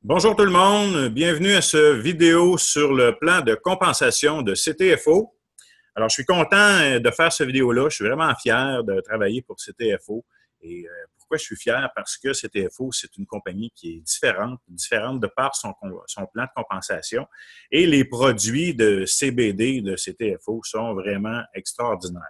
Bonjour tout le monde, bienvenue à ce vidéo sur le plan de compensation de CTFO. Alors, je suis content de faire cette vidéo-là. Je suis vraiment fier de travailler pour CTFO. Et pourquoi je suis fier? Parce que CTFO, c'est une compagnie qui est différente de par son plan de compensation. Et les produits de CBD de CTFO sont vraiment extraordinaires.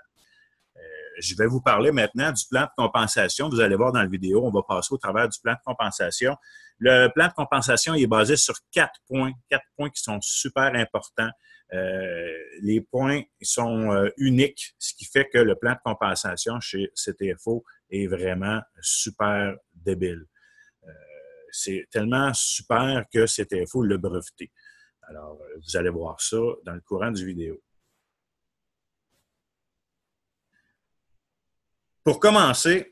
Je vais vous parler maintenant du plan de compensation. Vous allez voir dans la vidéo, on va passer au travers du plan de compensation. Le plan de compensation est basé sur 4 points qui sont super importants. Les points sont uniques, ce qui fait que le plan de compensation chez CTFO est vraiment super débile. C'est tellement super que CTFO l'a breveté. Alors, vous allez voir ça dans le courant du vidéo. Pour commencer,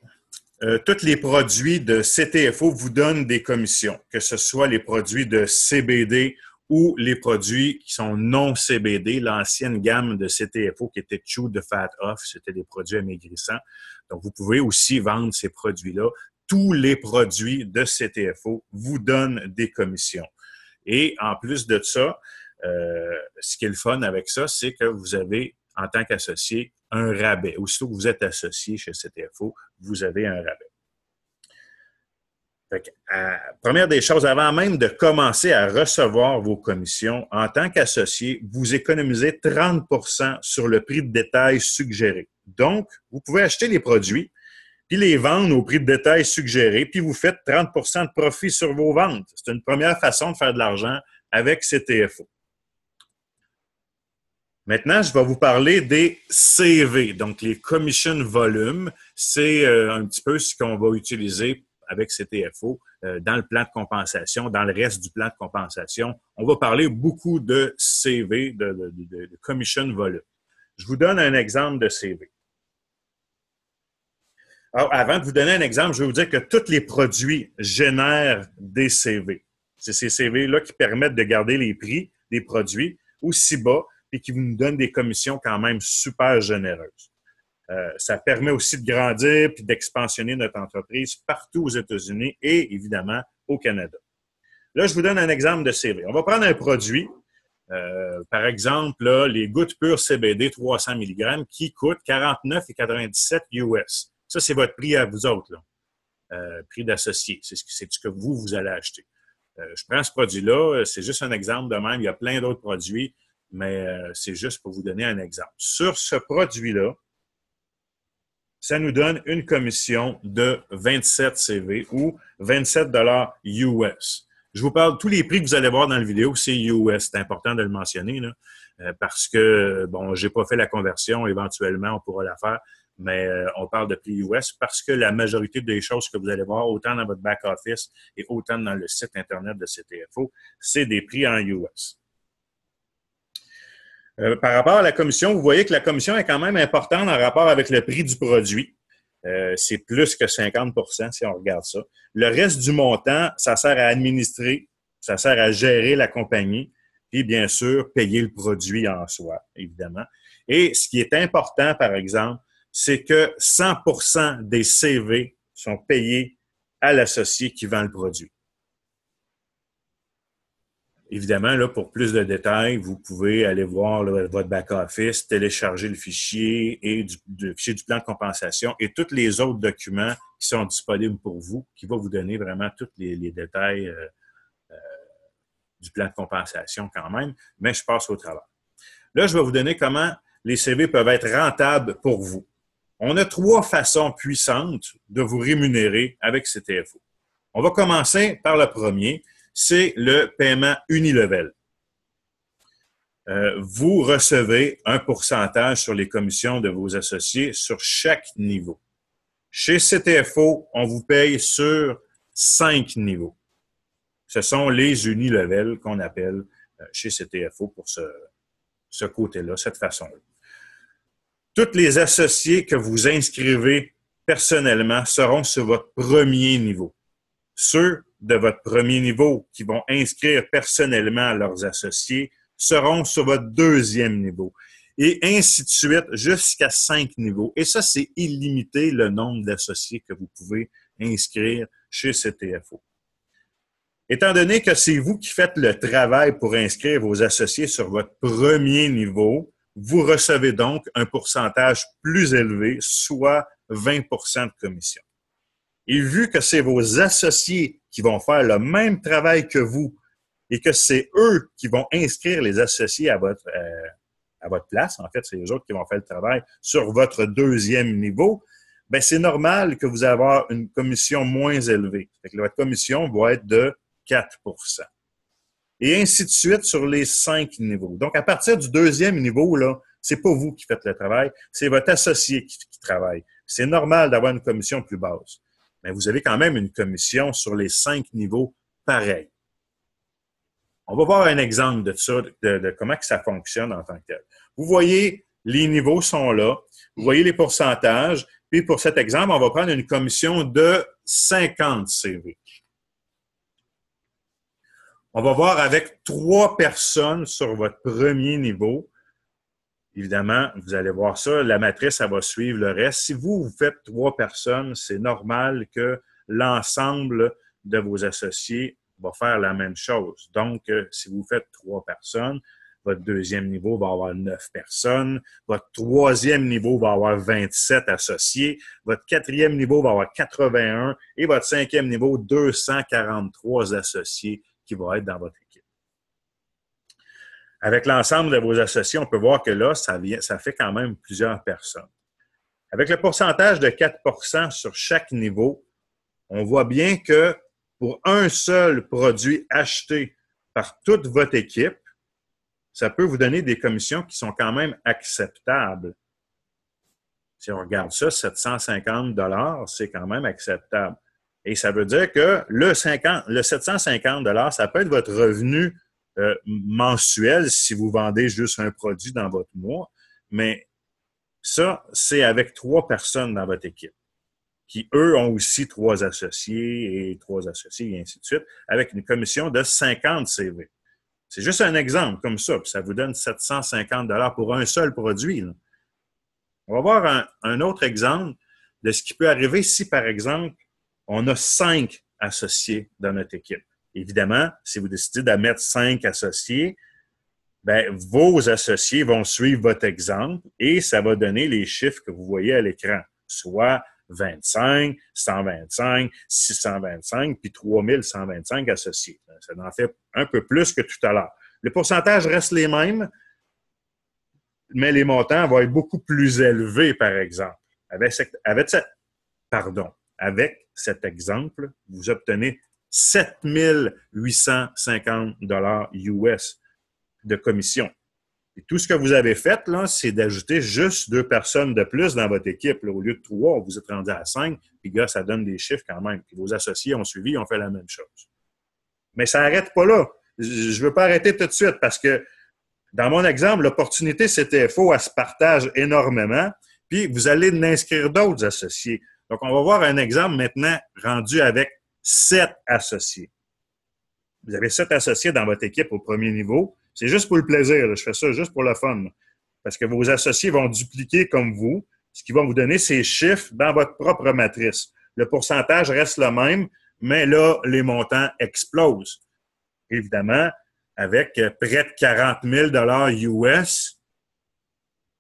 tous les produits de CTFO vous donnent des commissions, que ce soit les produits de CBD ou les produits qui sont non CBD, l'ancienne gamme de CTFO qui était Chew de Fat Off, c'était des produits amaigrissants. Donc, vous pouvez aussi vendre ces produits-là. Tous les produits de CTFO vous donnent des commissions. Et en plus de ça, ce qui est le fun avec ça, c'est que vous avez, en tant qu'associé, un rabais. Aussitôt que vous êtes associé chez CTFO, vous avez un rabais. Fait que, première des choses, avant même de commencer à recevoir vos commissions, en tant qu'associé, vous économisez 30 sur le prix de détail suggéré. Donc, vous pouvez acheter les produits, puis les vendre au prix de détail suggéré, puis vous faites 30 de profit sur vos ventes. C'est une première façon de faire de l'argent avec CTFO. Maintenant, je vais vous parler des CV, donc les commission volume. C'est un petit peu ce qu'on va utiliser avec CTFO dans le plan de compensation, dans le reste du plan de compensation. On va parler beaucoup de CV, de commission volume. Je vous donne un exemple de CV. Alors, avant de vous donner un exemple, je vais vous dire que tous les produits génèrent des CV. C'est ces CV-là qui permettent de garder les prix des produits aussi bas et qui nous donnent des commissions quand même super généreuses. Ça permet aussi de grandir puis d'expansionner notre entreprise partout aux États-Unis et évidemment au Canada. Là, je vous donne un exemple de CV. On va prendre un produit, par exemple, là, les gouttes pures CBD 300 mg qui coûtent 49,97 US. Ça, c'est votre prix à vous autres, là. Prix d'associé. C'est ce que vous allez acheter. Je prends ce produit-là, c'est juste un exemple de même. Il y a plein d'autres produits, mais c'est juste pour vous donner un exemple. Sur ce produit-là, ça nous donne une commission de 27 CV ou 27 US. Je vous parle, tous les prix que vous allez voir dans la vidéo, c'est US. C'est important de le mentionner, là, parce que, bon, j'ai pas fait la conversion. Éventuellement, on pourra la faire, mais on parle de prix US parce que la majorité des choses que vous allez voir, autant dans votre back-office et autant dans le site Internet de CTFO, c'est des prix en US. Par rapport à la commission, vous voyez que la commission est quand même importante en rapport avec le prix du produit. C'est plus que 50 si on regarde ça. Le reste du montant, ça sert à administrer, ça sert à gérer la compagnie, puis bien sûr, payer le produit en soi, évidemment. Et ce qui est important, par exemple, c'est que 100 des CV sont payés à l'associé qui vend le produit. Évidemment, là, pour plus de détails, vous pouvez aller voir là, votre back-office, télécharger le fichier et le fichier du plan de compensation et tous les autres documents qui sont disponibles pour vous, qui vont vous donner vraiment tous les détails du plan de compensation quand même, mais je passe au travail. Là, je vais vous donner comment les CV peuvent être rentables pour vous. On a 3 façons puissantes de vous rémunérer avec CTFO. On va commencer par le premier, c'est le paiement unilevel. Vous recevez un pourcentage sur les commissions de vos associés sur chaque niveau. Chez CTFO, on vous paye sur 5 niveaux. Ce sont les unilevel qu'on appelle chez CTFO pour ce côté-là, cette façon-là. Tous les associés que vous inscrivez personnellement seront sur votre premier niveau. Ceux de votre premier niveau qui vont inscrire personnellement leurs associés seront sur votre deuxième niveau. Et ainsi de suite jusqu'à 5 niveaux. Et ça, c'est illimité le nombre d'associés que vous pouvez inscrire chez CTFO. Étant donné que c'est vous qui faites le travail pour inscrire vos associés sur votre premier niveau, vous recevez donc un pourcentage plus élevé, soit 20 de commission. Et vu que c'est vos associés qui vont faire le même travail que vous et que c'est eux qui vont inscrire les associés à votre place, en fait, c'est les autres qui vont faire le travail sur votre deuxième niveau, bien, c'est normal que vous ayez une commission moins élevée. Fait que votre commission va être de 4 et ainsi de suite sur les 5 niveaux. Donc, à partir du deuxième niveau, là, c'est pas vous qui faites le travail, c'est votre associé qui travaille. C'est normal d'avoir une commission plus basse. Mais vous avez quand même une commission sur les 5 niveaux pareil. On va voir un exemple de ça, de comment que ça fonctionne en tant que tel. Vous voyez, les niveaux sont là. Vous voyez les pourcentages. Puis pour cet exemple, on va prendre une commission de 50 CV. On va voir avec 3 personnes sur votre premier niveau. Évidemment, vous allez voir ça, la matrice, ça va suivre le reste. Si vous faites 3 personnes, c'est normal que l'ensemble de vos associés va faire la même chose. Donc, si vous faites 3 personnes, votre deuxième niveau va avoir 9 personnes, votre troisième niveau va avoir 27 associés, votre quatrième niveau va avoir 81 et votre cinquième niveau, 243 associés qui vont être dans votre équipe. Avec l'ensemble de vos associés, on peut voir que là, ça fait quand même plusieurs personnes. Avec le pourcentage de 4 sur chaque niveau, on voit bien que pour un seul produit acheté par toute votre équipe, ça peut vous donner des commissions qui sont quand même acceptables. Si on regarde ça, 750 $, c'est quand même acceptable. Et ça veut dire que le 750 $, ça peut être votre revenu mensuel si vous vendez juste un produit dans votre mois, mais ça, c'est avec 3 personnes dans votre équipe qui, eux, ont aussi 3 associés et 3 associés et ainsi de suite, avec une commission de 50 CV. C'est juste un exemple comme ça, puis ça vous donne 750 $ pour un seul produit, là. On va voir un autre exemple de ce qui peut arriver si, par exemple, on a 5 associés dans notre équipe. Évidemment, si vous décidez de mettre 5 associés, bien, vos associés vont suivre votre exemple et ça va donner les chiffres que vous voyez à l'écran, soit 25, 125, 625, puis 3125 associés. Ça en fait un peu plus que tout à l'heure. Le pourcentage reste les mêmes, mais les montants vont être beaucoup plus élevés, par exemple. Avec cet exemple, vous obtenez 7 850 $ US de commission. Et tout ce que vous avez fait, là, c'est d'ajouter juste 2 personnes de plus dans votre équipe. Là, au lieu de 3, vous êtes rendu à 5, puis gars, ça donne des chiffres quand même. Puis vos associés ont suivi, ont fait la même chose. Mais ça n'arrête pas là. Je ne veux pas arrêter tout de suite parce que dans mon exemple, l'opportunité CTFO, elle se partage énormément, puis vous allez en inscrire d'autres associés. Donc, on va voir un exemple maintenant rendu avec 7 associés. Vous avez 7 associés dans votre équipe au premier niveau. C'est juste pour le plaisir. Là. Je fais ça juste pour le fun. Parce que vos associés vont dupliquer comme vous, ce qui va vous donner ces chiffres dans votre propre matrice. Le pourcentage reste le même, mais là, les montants explosent. Évidemment, avec près de 40 000 $ US,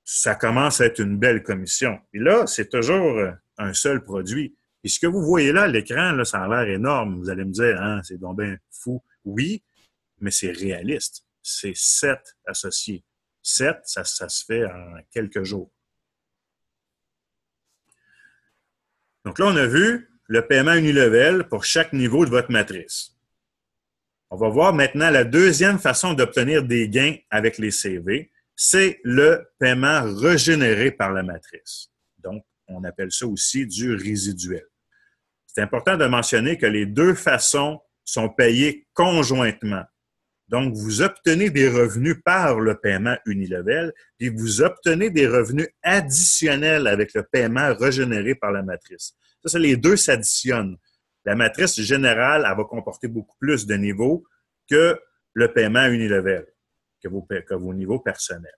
ça commence à être une belle commission. Et là, c'est toujours un seul produit. Et ce que vous voyez là à l'écran, là, ça a l'air énorme. Vous allez me dire, hein, c'est donc bien fou. Oui, mais c'est réaliste. C'est 7 associés. 7, ça se fait en quelques jours. Donc là, on a vu le paiement unilevel pour chaque niveau de votre matrice. On va voir maintenant la deuxième façon d'obtenir des gains avec les CV, c'est le paiement régénéré par la matrice. Donc, on appelle ça aussi du résiduel. C'est important de mentionner que les deux façons sont payées conjointement. Donc, vous obtenez des revenus par le paiement unilevel, puis vous obtenez des revenus additionnels avec le paiement régénéré par la matrice. Ça, les deux s'additionnent. La matrice générale, elle va comporter beaucoup plus de niveaux que le paiement unilevel, que vos niveaux personnels.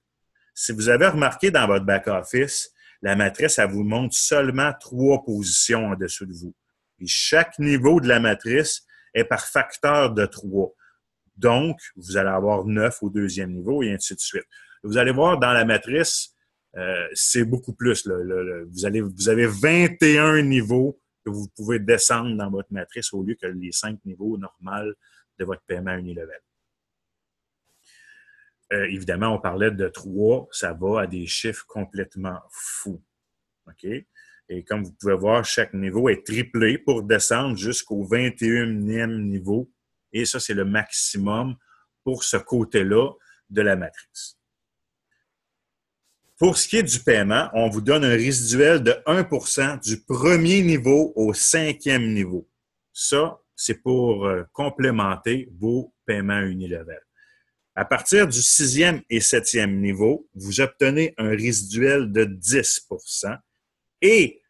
Si vous avez remarqué dans votre back-office, la matrice, elle vous montre seulement 3 positions en dessous de vous. Puis chaque niveau de la matrice est par facteur de 3. Donc, vous allez avoir 9 au deuxième niveau et ainsi de suite. Vous allez voir dans la matrice, c'est beaucoup plus. Vous avez 21 niveaux que vous pouvez descendre dans votre matrice au lieu que les 5 niveaux normaux de votre paiement unilevel. Évidemment, on parlait de 3, ça va à des chiffres complètement fous. OK? Et comme vous pouvez voir, chaque niveau est triplé pour descendre jusqu'au 21e niveau. Et ça, c'est le maximum pour ce côté-là de la matrice. Pour ce qui est du paiement, on vous donne un résiduel de 1% du premier niveau au 5e niveau. Ça, c'est pour complémenter vos paiements unilevel. À partir du 6e et 7e niveau, vous obtenez un résiduel de 10% et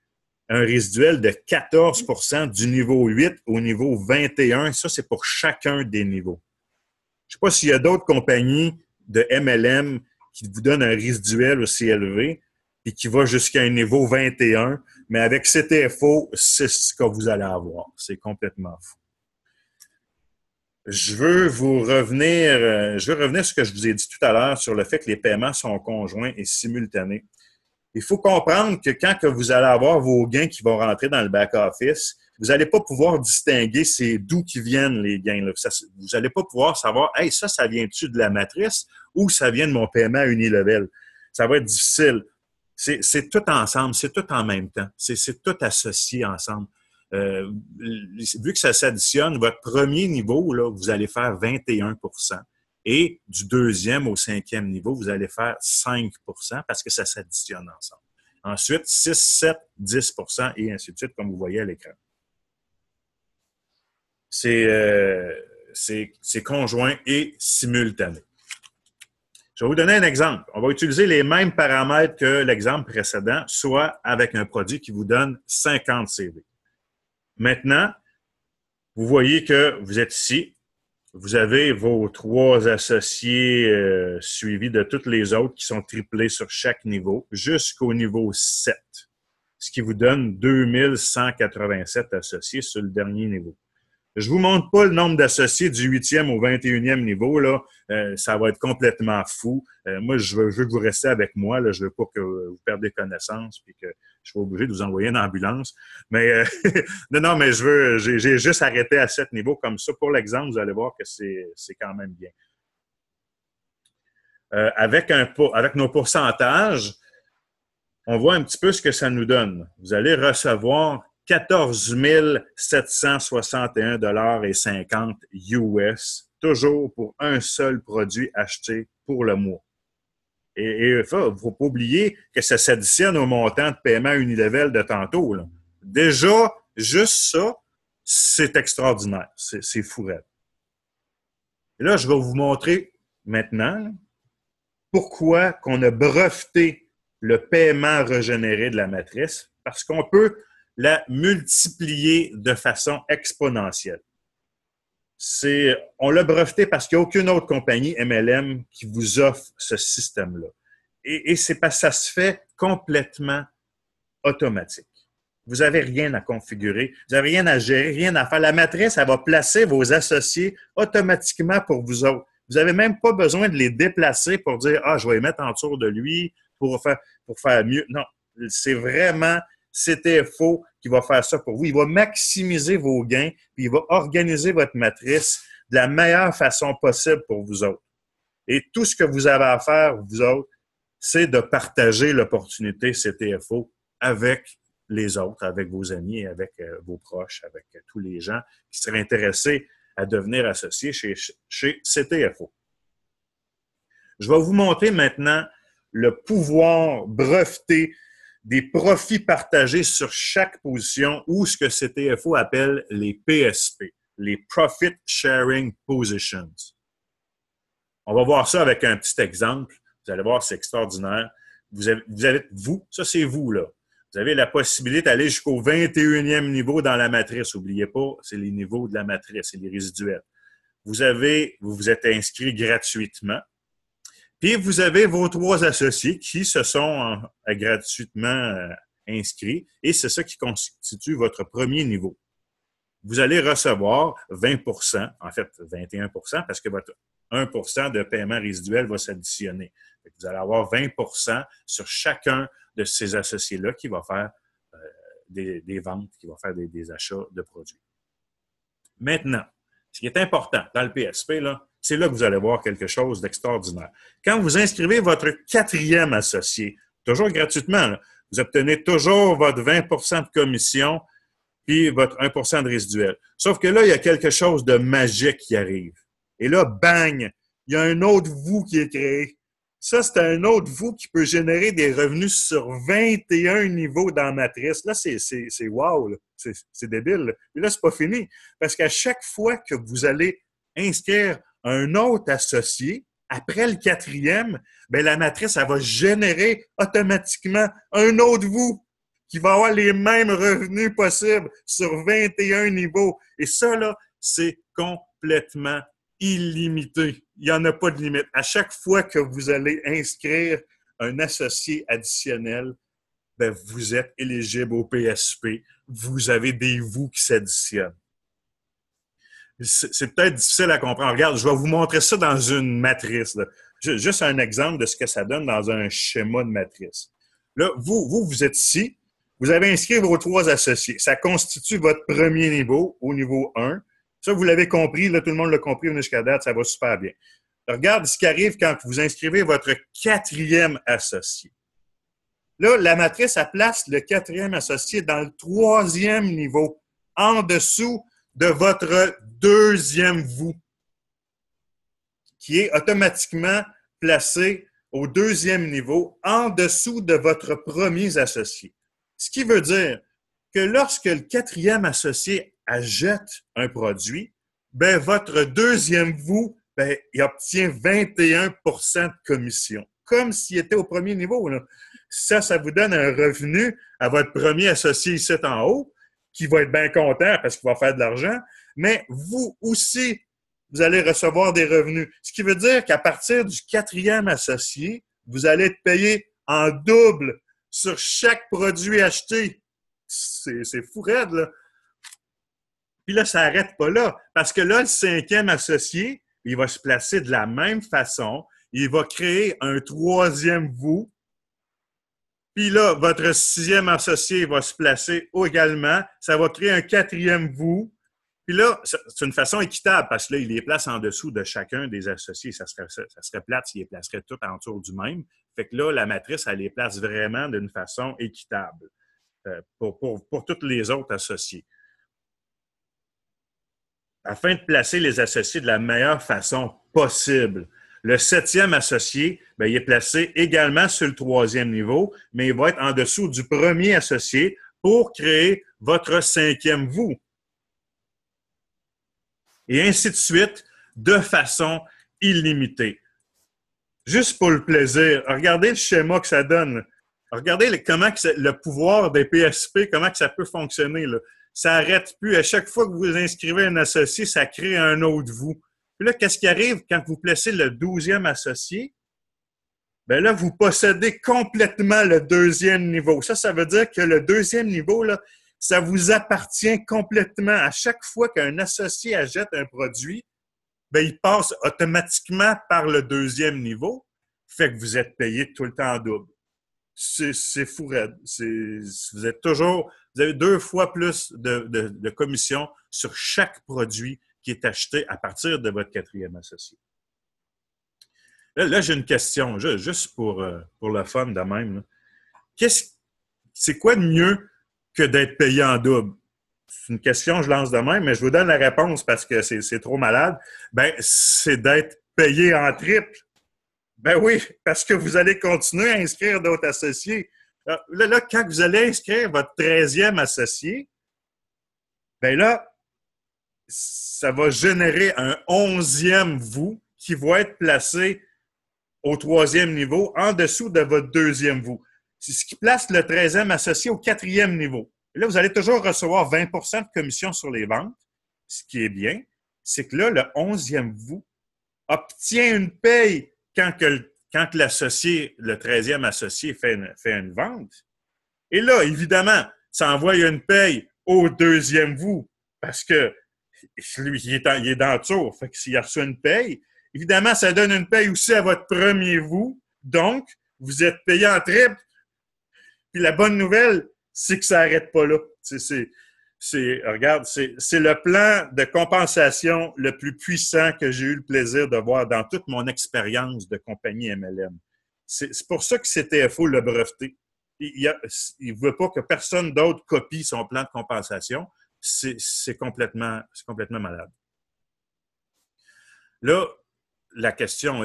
un résiduel de 14% du niveau 8 au niveau 21. Ça, c'est pour chacun des niveaux. Je ne sais pas s'il y a d'autres compagnies de MLM qui vous donnent un résiduel aussi élevé et qui va jusqu'à un niveau 21, mais avec CTFO, c'est ce que vous allez avoir. C'est complètement fou. Je veux revenir sur ce que je vous ai dit tout à l'heure sur le fait que les paiements sont conjoints et simultanés. Il faut comprendre que quand que vous allez avoir vos gains qui vont rentrer dans le back-office, vous n'allez pas pouvoir distinguer c'est d'où qui viennent les gains. Là. Vous n'allez pas pouvoir savoir, hey, ça vient-tu de la matrice ou ça vient de mon paiement unilevel. Ça va être difficile. C'est tout ensemble, c'est tout en même temps. C'est tout associé ensemble. Vu que ça s'additionne, votre premier niveau, là, vous allez faire 21%. Et du deuxième au 5e niveau, vous allez faire 5% parce que ça s'additionne ensemble. Ensuite, 6, 7, 10% et ainsi de suite, comme vous voyez à l'écran. C'est conjoint et simultané. Je vais vous donner un exemple. On va utiliser les mêmes paramètres que l'exemple précédent, soit avec un produit qui vous donne 50 CV. Maintenant, vous voyez que vous êtes ici. Vous avez vos 3 associés suivis de toutes les autres qui sont triplés sur chaque niveau jusqu'au niveau 7, ce qui vous donne 2187 associés sur le dernier niveau. Je vous montre pas le nombre d'associés du 8e au 21e niveau, là. Ça va être complètement fou. Moi, je veux que vous restiez avec moi, là. Je veux pas que vous perdiez connaissance puis que je sois obligé de vous envoyer une ambulance. Mais non, mais j'ai juste arrêté à 7 niveaux comme ça. Pour l'exemple, vous allez voir que c'est quand même bien. Avec nos pourcentages, on voit un petit peu ce que ça nous donne. Vous allez recevoir 14 761,50 $ US, toujours pour un seul produit acheté pour le mois. Et il ne faut pas oublier que ça s'additionne au montant de paiement unilevel de tantôt. Là. Déjà, juste ça, c'est extraordinaire. C'est fou raide. Et là, je vais vous montrer maintenant pourquoi qu'on a breveté le paiement régénéré de la matrice, parce qu'on peut la multiplier de façon exponentielle. On l'a breveté parce qu'il n'y a aucune autre compagnie MLM qui vous offre ce système-là. Et c'est parce que ça se fait complètement automatique. Vous n'avez rien à configurer, vous n'avez rien à gérer, rien à faire. La matrice, elle va placer vos associés automatiquement pour vous autres. Vous n'avez même pas besoin de les déplacer pour dire « Ah, je vais les mettre en dessous de lui pour faire mieux. » Non, c'est vraiment CTFO qui va faire ça pour vous. Il va maximiser vos gains, puis il va organiser votre matrice de la meilleure façon possible pour vous autres. Et tout ce que vous avez à faire, vous autres, c'est de partager l'opportunité CTFO avec les autres, avec vos amis, avec vos proches, avec tous les gens qui seraient intéressés à devenir associés chez CTFO. Je vais vous montrer maintenant le pouvoir breveté des profits partagés sur chaque position ou ce que CTFO appelle les PSP, les Profit Sharing Positions. On va voir ça avec un petit exemple. Vous allez voir, c'est extraordinaire. Vous, ça c'est vous, là. Vous avez la possibilité d'aller jusqu'au 21e niveau dans la matrice. N'oubliez pas, c'est les niveaux de la matrice, c'est les résiduels. Vous vous êtes inscrit gratuitement. Puis, vous avez vos 3 associés qui se sont gratuitement inscrits et c'est ça qui constitue votre premier niveau. vous allez recevoir 20 en fait 21 parce que votre 1 de paiement résiduel va s'additionner. Vous allez avoir 20 sur chacun de ces associés-là qui va faire des ventes, qui va faire des achats de produits. Maintenant, ce qui est important dans le PSP, c'est là que vous allez voir quelque chose d'extraordinaire. Quand vous inscrivez votre 4e associé, toujours gratuitement, là, vous obtenez toujours votre 20 de commission puis votre 1 de résiduel. Sauf que là, il y a quelque chose de magique qui arrive. Et là, bang, il y a un autre vous qui est créé. Ça, c'est un autre vous qui peut générer des revenus sur 21 niveaux dans la matrice. Là, c'est wow, là. C'est débile. Là. Et là, c'est pas fini. Parce qu'à chaque fois que vous allez inscrire un autre associé, après le 4e, ben, la matrice, elle va générer automatiquement un autre vous qui va avoir les mêmes revenus possibles sur 21 niveaux. Et ça, là, c'est complètement illimité. Il n'y en a pas de limite. À chaque fois que vous allez inscrire un associé additionnel, ben, vous êtes éligible au PSP. Vous avez des vous qui s'additionnent. C'est peut-être difficile à comprendre. Regarde, je vais vous montrer ça dans une matrice. Là. Juste un exemple de ce que ça donne dans un schéma de matrice. Là, vous êtes ici. Vous avez inscrit vos 3 associés. Ça constitue votre premier niveau, au niveau 1. Ça, vous l'avez compris. Là, tout le monde l'a compris jusqu'à date. Ça va super bien. Regarde ce qui arrive quand vous inscrivez votre 4e associé. Là, la matrice, elle place le 4e associé dans le 3e niveau, en dessous de votre 2e vous, qui est automatiquement placé au 2e niveau, en dessous de votre premier associé. Ce qui veut dire que lorsque le 4e associé achète un produit, ben, votre 2e vous, ben, il obtient 21 de commission, comme s'il était au premier niveau. Là. Ça vous donne un revenu à votre premier associé ici en haut, qui va être bien content parce qu'il va faire de l'argent, mais vous aussi, vous allez recevoir des revenus. Ce qui veut dire qu'à partir du 4e associé, vous allez être payé en double sur chaque produit acheté. C'est fou raide, là. Puis là, ça n'arrête pas là, parce que là, le 5e associé, il va se placer de la même façon. Il va créer un 3e vous. Puis là, votre 6e associé va se placer également. Ça va créer un 4e vous. Puis là, c'est une façon équitable parce que là, il les place en dessous de chacun des associés. Ça serait plate s'il les placerait tout autour du même. Fait que là, la matrice, elle les place vraiment d'une façon équitable pour tous les autres associés. Afin de placer les associés de la meilleure façon possible, le 7e associé, bien, il est placé également sur le 3e niveau, mais il va être en dessous du premier associé pour créer votre 5e vous. Et ainsi de suite, de façon illimitée. Juste pour le plaisir, regardez le schéma que ça donne. Regardez comment le pouvoir des PSP, comment que ça peut fonctionner. Là. Ça n'arrête plus. À chaque fois que vous inscrivez un associé, ça crée un autre vous. Puis là, qu'est-ce qui arrive quand vous placez le 12e associé? Bien là, vous possédez complètement le 2e niveau. Ça veut dire que le 2e niveau, là, ça vous appartient complètement. À chaque fois qu'un associé achète un produit, bien, il passe automatiquement par le 2e niveau, fait que vous êtes payé tout le temps en double. C'est fou raide. Vous avez 2 fois plus de commission sur chaque produit qui est acheté à partir de votre 4e associé. Là j'ai une question, juste pour le fun de même. C'est quoi de mieux que d'être payé en double? C'est une question, je lance de même, mais je vous donne la réponse parce que c'est trop malade. Ben, c'est d'être payé en triple. Ben oui, parce que vous allez continuer à inscrire d'autres associés. Là, quand vous allez inscrire votre 13e associé, ben là, ça va générer un 11e vous qui va être placé au 3e niveau en dessous de votre 2e vous. C'est ce qui place le 13e associé au 4e niveau. Et là, vous allez toujours recevoir 20 de commission sur les ventes. Ce qui est bien, c'est que là, le 11e vous obtient une paye quand l'associé, le 13e associé fait une vente. Et là, évidemment, ça envoie une paye au 2e vous parce que lui, il est dans le tour. Fait que s'il a reçu une paye, évidemment, ça donne une paye aussi à votre premier vous. Donc, vous êtes payé en triple. Puis la bonne nouvelle, c'est que ça n'arrête pas là. Regarde, c'est le plan de compensation le plus puissant que j'ai eu le plaisir de voir dans toute mon expérience de compagnie MLM. C'est pour ça que CTFO l'a breveté. Il ne veut pas que personne d'autre copie son plan de compensation. C'est complètement malade. Là, la question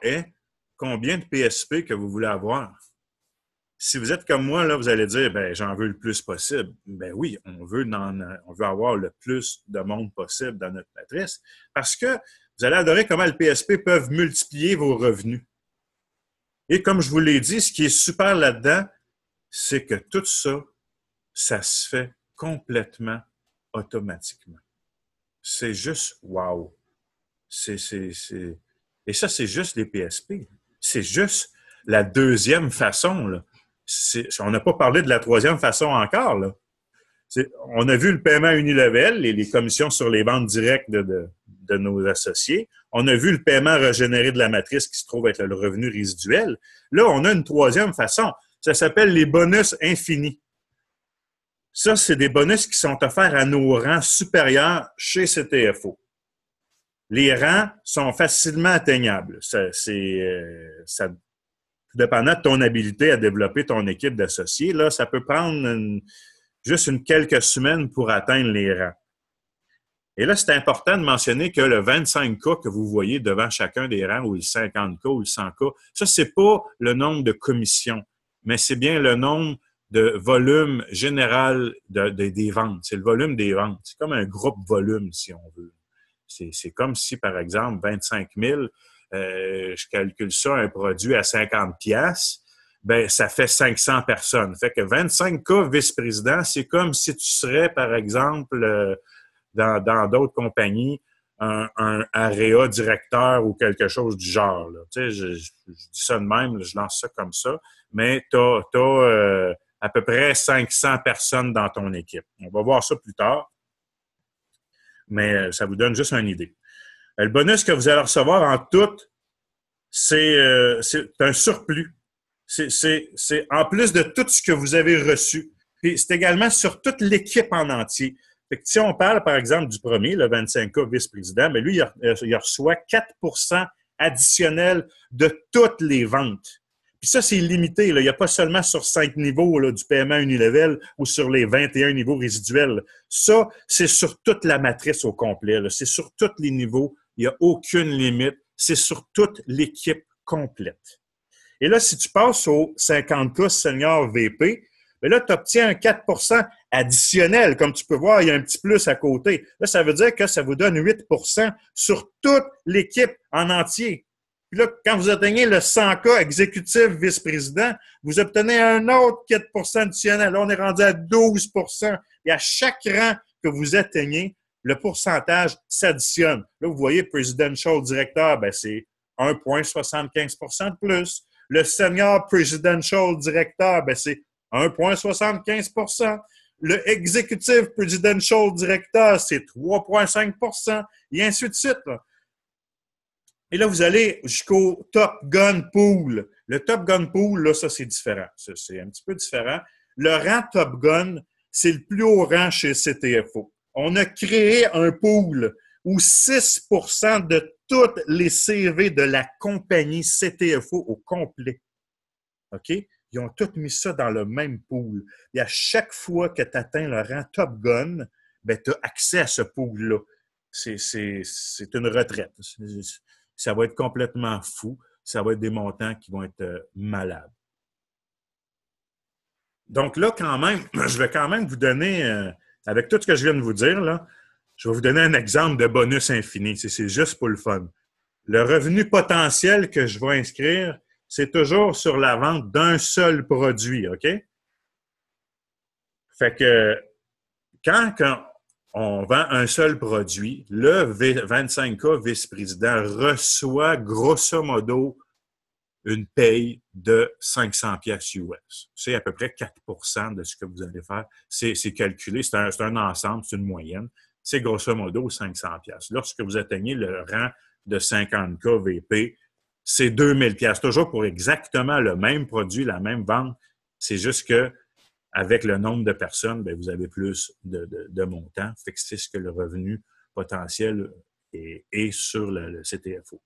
est combien de PSP que vous voulez avoir? Si vous êtes comme moi, là, vous allez dire, ben, j'en veux le plus possible. Ben oui, on veut avoir le plus de monde possible dans notre matrice parce que vous allez adorer comment le PSP peuvent multiplier vos revenus. Et comme je vous l'ai dit, ce qui est super là-dedans, c'est que tout ça, ça se fait complètement automatiquement. C'est juste wow. Et ça, c'est juste les PSP. C'est juste la deuxième façon, là. On n'a pas parlé de la troisième façon encore, là. On a vu le paiement unilevel, les commissions sur les ventes directes de nos associés. On a vu le paiement régénéré de la matrice qui se trouve être le revenu résiduel. Là, on a une troisième façon. Ça s'appelle les bonus infinis. Ça, c'est des bonus qui sont offerts à nos rangs supérieurs chez CTFO. Les rangs sont facilement atteignables. Tout dépendant de ton habilité à développer ton équipe d'associés, là, ça peut prendre juste quelques semaines pour atteindre les rangs. Et là, c'est important de mentionner que le 25K que vous voyez devant chacun des rangs, ou le 50K ou le 100K, ça, c'est pas le nombre de commissions, mais c'est bien le nombre de volume général des ventes. C'est le volume des ventes. C'est comme un groupe volume, si on veut. C'est comme si, par exemple, 25 000, je calcule ça, un produit à 50 piastres, ben ça fait 500 personnes. Fait que 25K vice-président, c'est comme si tu serais, par exemple, dans d'autres compagnies, un AREA directeur ou quelque chose du genre. Là. Tu sais, je dis ça de même, là, je lance ça comme ça, mais t'as à peu près 500 personnes dans ton équipe. On va voir ça plus tard, mais ça vous donne juste une idée. Le bonus que vous allez recevoir en tout, c'est un surplus. C'est en plus de tout ce que vous avez reçu. Puis c'est également sur toute l'équipe en entier. Fait que si on parle, par exemple, du premier, le 25K vice-président, mais lui, il reçoit 4% additionnel de toutes les ventes. Puis ça, c'est limité. Là. Il n'y a pas seulement sur 5 niveaux là, du paiement unilevel ou sur les 21 niveaux résiduels. Ça, c'est sur toute la matrice au complet. C'est sur tous les niveaux. Il n'y a aucune limite. C'est sur toute l'équipe complète. Et là, si tu passes au 50K senior VP, bien là, tu obtiens un 4% additionnel. Comme tu peux voir, il y a un petit plus à côté. Là, ça veut dire que ça vous donne 8% sur toute l'équipe en entier. Puis là, quand vous atteignez le 100K exécutif vice-président, vous obtenez un autre 4% additionnel. Là, on est rendu à 12%. Et à chaque rang que vous atteignez, le pourcentage s'additionne. Là, vous voyez, Presidential Director, ben, c'est 1,75% de plus. Le Senior Presidential Director, ben, c'est 1,75%. Le Executive Presidential Director, c'est 3,5%. Et ainsi de suite, là. Et là, vous allez jusqu'au Top Gun Pool. Le Top Gun Pool, là, ça, c'est différent. C'est un petit peu différent. Le rang Top Gun, c'est le plus haut rang chez CTFO. On a créé un pool où 6% de toutes les CV de la compagnie CTFO au complet. OK? Ils ont tous mis ça dans le même pool. Et à chaque fois que tu atteins le rang Top Gun, ben, tu as accès à ce pool-là. C'est une retraite. Ça va être complètement fou. Ça va être des montants qui vont être malades. Donc là, quand même, je vais quand même vous donner, avec tout ce que je viens de vous dire, là, je vais vous donner un exemple de bonus infini. C'est juste pour le fun. Le revenu potentiel que je vais inscrire, c'est toujours sur la vente d'un seul produit, OK? Fait que quand on vend un seul produit, le 25K vice-président reçoit grosso modo une paye de 500 pièces US. C'est à peu près 4 de ce que vous allez faire. C'est calculé, c'est un ensemble, c'est une moyenne. C'est grosso modo 500 pièces. Lorsque vous atteignez le rang de 50K VP, c'est 2000 pièces. Toujours pour exactement le même produit, la même vente. C'est juste que avec le nombre de personnes, bien, vous avez plus de montants. Fait que c'est ce que le revenu potentiel est sur le CTFO.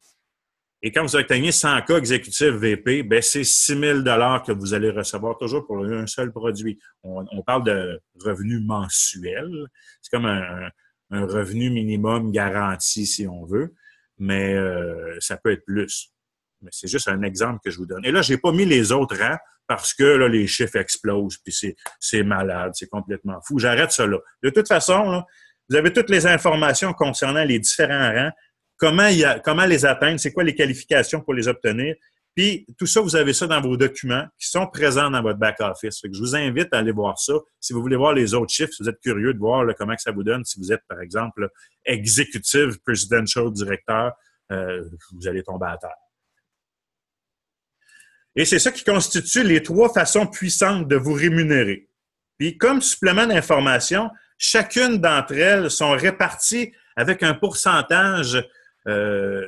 Et quand vous atteignez 100 cas exécutifs VP, ben c'est 6 000 $ que vous allez recevoir toujours pour un seul produit. On parle de revenu mensuel. C'est comme un revenu minimum garanti, si on veut, mais ça peut être plus. Mais c'est juste un exemple que je vous donne. Et là, j'ai pas mis les autres rangs parce que là, les chiffres explosent, puis c'est malade, c'est complètement fou. J'arrête ça là. De toute façon, là, vous avez toutes les informations concernant les différents rangs. Comment les atteindre, c'est quoi les qualifications pour les obtenir. Puis tout ça, vous avez ça dans vos documents qui sont présents dans votre back-office. Je vous invite à aller voir ça. Si vous voulez voir les autres chiffres, si vous êtes curieux de voir là, comment que ça vous donne, si vous êtes, par exemple, là, executive, presidential director, vous allez tomber à terre. Et c'est ça qui constitue les 3 façons puissantes de vous rémunérer. Puis comme supplément d'information, chacune d'entre elles sont réparties avec un pourcentage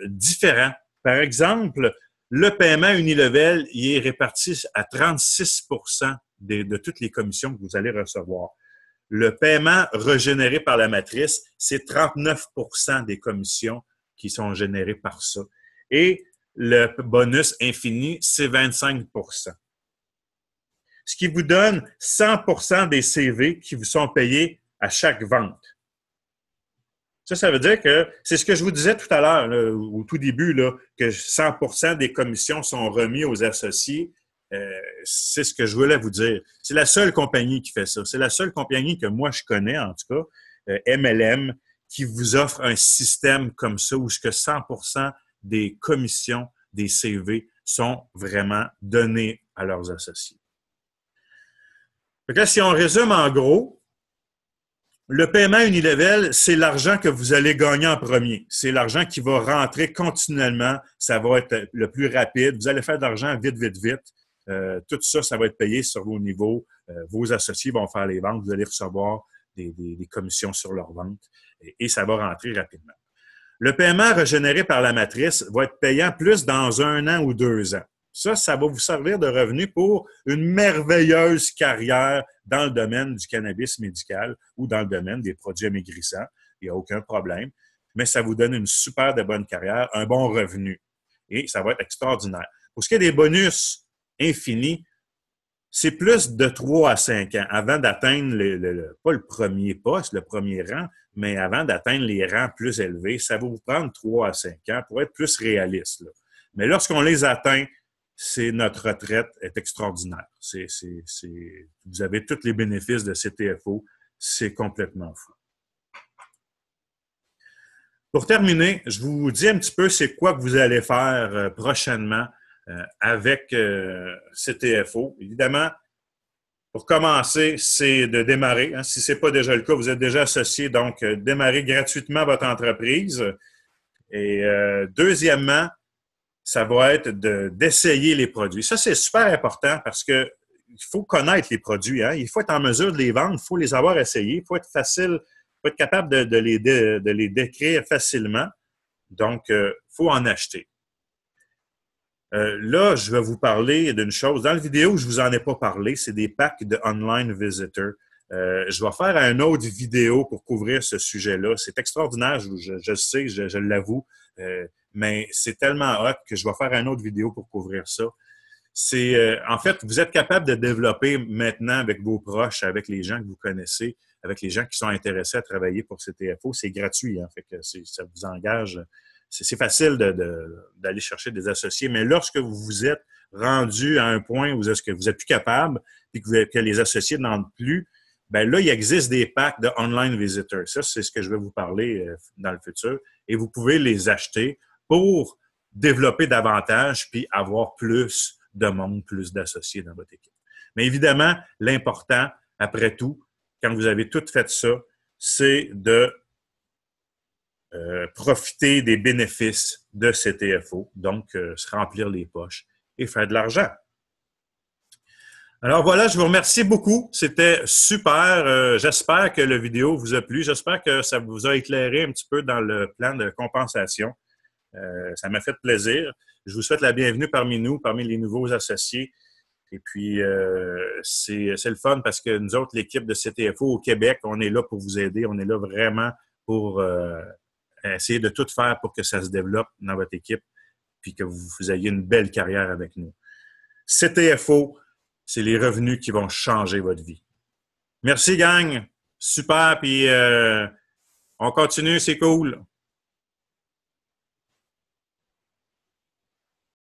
différent. Par exemple, le paiement unilevel, il est réparti à 36 % de toutes les commissions que vous allez recevoir. Le paiement régénéré par la matrice, c'est 39 % des commissions qui sont générées par ça. Et le bonus infini, c'est 25 %. Ce qui vous donne 100 % des CV qui vous sont payés à chaque vente. Ça veut dire que c'est ce que je vous disais tout à l'heure, au tout début, là, que 100 % des commissions sont remis aux associés. C'est ce que je voulais vous dire. C'est la seule compagnie qui fait ça. C'est la seule compagnie que moi je connais, en tout cas, MLM, qui vous offre un système comme ça où 100 % des commissions, des CV sont vraiment donnés à leurs associés. Donc là, si on résume en gros, le paiement unilevel, c'est l'argent que vous allez gagner en premier. C'est l'argent qui va rentrer continuellement. Ça va être le plus rapide. Vous allez faire de l'argent vite, vite, vite. Tout ça, ça va être payé sur vos niveaux. Vos associés vont faire les ventes. Vous allez recevoir des commissions sur leurs ventes et ça va rentrer rapidement. Le paiement régénéré par la matrice va être payant plus dans 1 an ou 2 ans. Ça va vous servir de revenu pour une merveilleuse carrière dans le domaine du cannabis médical ou dans le domaine des produits amaigrissants. Il n'y a aucun problème. Mais ça vous donne une super de bonne carrière, un bon revenu. Et ça va être extraordinaire. Pour ce qui est des bonus infinis, c'est plus de 3 à 5 ans avant d'atteindre pas le premier poste, le premier rang, mais avant d'atteindre les rangs plus élevés. Ça va vous prendre 3 à 5 ans pour être plus réaliste, là. Mais lorsqu'on les atteint, notre retraite est extraordinaire. Vous avez tous les bénéfices de CTFO. C'est complètement fou. Pour terminer, je vous dis un petit peu c'est quoi que vous allez faire prochainement avec CTFO. Évidemment, pour commencer, c'est de démarrer. Hein, si ce n'est pas déjà le cas, vous êtes déjà associé, donc démarrez gratuitement votre entreprise. Et deuxièmement, ça va être d'essayer les produits. Ça, c'est super important parce que il faut connaître les produits. Hein? Il faut être en mesure de les vendre, il faut les avoir essayés, il faut être facile, il faut être capable de les décrire facilement. Donc, il faut en acheter. Là, je vais vous parler d'une chose. Dans la vidéo, je ne vous en ai pas parlé, c'est des packs de Online Visitor. Je vais faire une autre vidéo pour couvrir ce sujet-là. C'est extraordinaire, je le sais, je l'avoue. Mais c'est tellement hot que je vais faire une autre vidéo pour couvrir ça. En fait, vous êtes capable de développer maintenant avec vos proches, avec les gens que vous connaissez, avec les gens qui sont intéressés à travailler pour CTFO. C'est gratuit, hein, fait que ça vous engage. C'est facile d'aller chercher des associés, mais lorsque vous vous êtes rendu à un point où est-ce que vous êtes plus capable et que les associés n'en ont plus, ben là, il existe des packs de Online Visitor. Ça, c'est ce que je vais vous parler dans le futur. Et vous pouvez les acheter pour développer davantage puis avoir plus de monde, plus d'associés dans votre équipe. Mais évidemment, l'important, après tout, quand vous avez tout fait ça, c'est de profiter des bénéfices de CTFO, donc se remplir les poches et faire de l'argent. Alors voilà, je vous remercie beaucoup. C'était super. J'espère que la vidéo vous a plu. J'espère que ça vous a éclairé un petit peu dans le plan de compensation. Ça m'a fait plaisir. Je vous souhaite la bienvenue parmi nous, parmi les nouveaux associés. Et puis, c'est le fun parce que nous autres, l'équipe de CTFO au Québec, on est là pour vous aider. On est là vraiment pour essayer de tout faire pour que ça se développe dans votre équipe puis que vous ayez une belle carrière avec nous. CTFO, c'est les revenus qui vont changer votre vie. Merci, gang. Super. Puis, on continue. C'est cool.